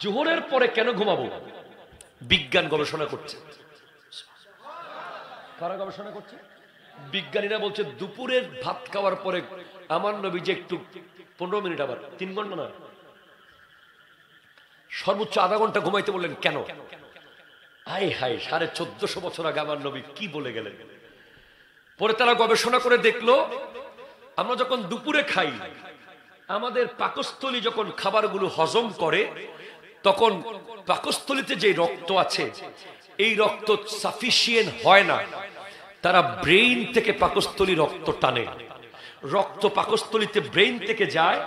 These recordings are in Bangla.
জোহরের পরে কেন ঘুমাবো? বিজ্ঞান গবেষণা করছে। কারা গবেষণা করছে? বিজ্ঞানীরা বলছে দুপুরের ভাত খাওয়ার পরে আমার নবী যে একটু 15 মিনিট, আবার 3 ঘন্টা না, সর্বোচ্চ আধা ঘন্টা ঘুমাইতে বললেন কেন? হাই হাই, 1450 বছর আগে আমার নবী কি বলে গেলেন। পরে তারা গবেষণা করে দেখলো, আমরা যখন দুপুরে খাই, আমাদের পাকস্থলী যখন খাবারগুলো হজম করে, তখন পাকস্থলীতে যে রক্ত আছে, এই রক্ত সাফিসিয়েন্ট হয় না। তারা ব্রেইন থেকে পাকস্থলী রক্ত টানে, রক্ত পাকস্থলীতে ব্রেইন থেকে যায়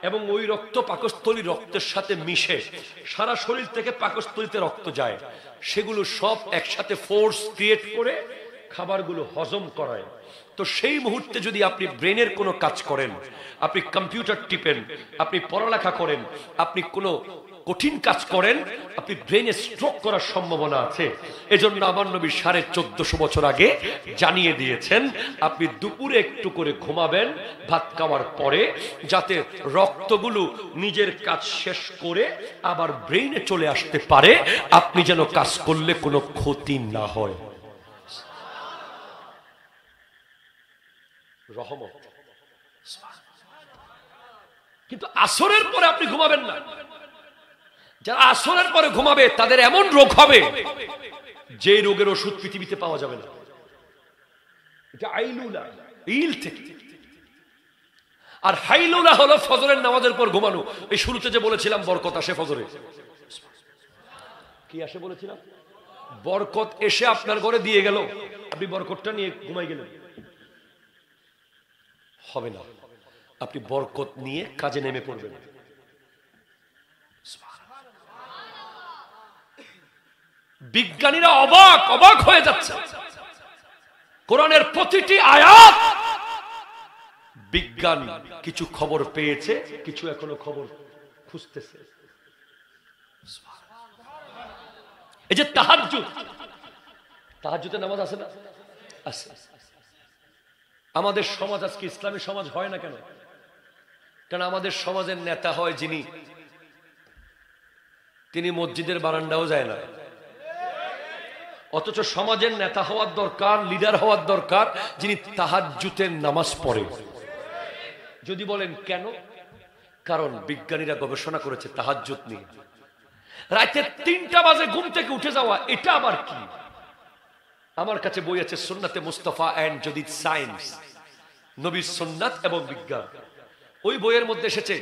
এবং ওই রক্ত পাকস্থলী রক্তের সাথে মিশে সারা শরীর থেকে পাকস্থলীতে রক্ত যায়। সেগুলো সব একসাথে ফোর্স ক্রিয়েট করে খাবারগুলো হজম করায়। তো সেই মুহূর্তে যদি আপনি ব্রেনের কোনো কাজ করেন, আপনি কম্পিউটার টিপেন, আপনি পড়ালেখা করেন, আপনি কোনো কঠিন কাজ করেন, আপনি ব্রেনে স্ট্রোক করার সম্ভাবনা আছে। এজন্য আমার নবী 1450 বছর আগে জানিয়ে দিয়েছেন, আপনি দুপুরে একটু করে ঘুমাবেন ভাত খাওয়ার পরে, যাতে রক্তগুলো নিজের কাজ শেষ করে আবার ব্রেনে চলে আসতে পারে, আপনি যেন কাজ করলে কোনো ক্ষতি না হয়। রহমত। কিন্তু আসরের পরে আপনি ঘুমাবেন না। যারা আসরের পরে ঘুমাবে তাদের এমন রোগ হবে যে রোগের ওষুধ পৃথিবীতে পাওয়া যাবে না। এটা আইলুলা, ইল থেকে। আর হাইলুলা হলো ফজরের নামাজের পর ঘুমানো। এই শুরুতে যে বলেছিলাম বরকত আসে ফজরে, কি আসে বলেছিলাম? বরকত এসে আপনার ঘরে দিয়ে গেল, আপনি বরকতটা নিয়ে ঘুমাই গেলেন, হবে না। আপনি বরকত নিয়ে কাজে নেমে পড়বেন। বিজ্ঞানীরা অবাক হয়ে যাচ্ছে। কোরআনের প্রতিটি আয়াত বিজ্ঞান কিছু খবর পেয়েছে, কিছু এখনো খবর খুঁজতেছে। এই যে তাহাজ্জুদের নামাজ আছে না? আছে। আমাদের সমাজ আজকে ইসলামী সমাজ হয় না কেন? কারণ আমাদের সমাজের নেতা হয় যিনি, তিনি মসজিদের বারান্দাও যায় না। অথচ সমাজের নেতা হওয়ার দরকার, লিডার হওয়ার দরকার যিনি তাহাজ্জুদের নামাজ পড়ে। যদি বলেন কেন? কারণ বিজ্ঞানীরা গবেষণা করেছে তাহাজ্জুদ নিয়ে। রাতে 3টা বাজে ঘুম থেকে উঠে যাওয়া, এটা আবার কি? আমার কাছে বই আছে, সুন্নাতে মুস্তাফা এন্ড জদিদ সায়েন্স, নবীর সুন্নাত এবং বিজ্ঞান। ওই বইয়ের মধ্যে এসেছে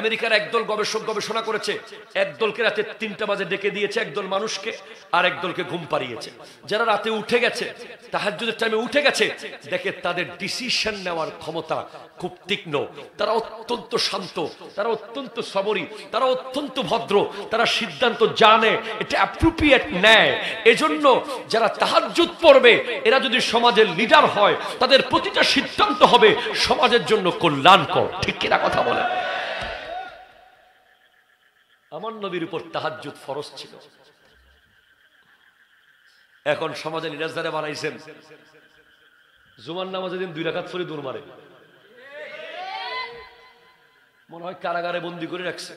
আমেরিকার একদল গবেষক গবেষণা করেছে, একদলকে রাতে 3টা বাজে ডেকে দিয়েছে, একদল মানুষকে, আর একদলকে ঘুম পাড়িয়েছে। যারা রাতে উঠে গেছে, তাহাজ্জুদের টাইমে উঠে গেছে, দেখে তাদের ডিসিশন নেওয়ার ক্ষমতা খুব তীক্ষ্ণ, তারা অত্যন্ত শান্ত, তারা অত্যন্ত সবরী, তারা অত্যন্ত ভদ্র, তারা সিদ্ধান্ত জানে, এটা অ্যাপ্রোপ্রিয়েট নেয়। এজন্য যারা তাহাজ্জুদ পড়বে এরা যদি সমাজের লিডার হয়, তাদের প্রতিটা সিদ্ধান্ত হবে সমাজের জন্য কল্যাণকর। ঠিক কিনা কথা বলেন? আমার নবীর উপর তাহাজ্জুদ ফরজ ছিল। এখন সমাজে লিডার যারা বানাইছেন, জুমার নামাজের দিন 2 রাকাত পড়ে দৌড় মারে, মনে হয় কারাগারে বন্দী করে রাখছে।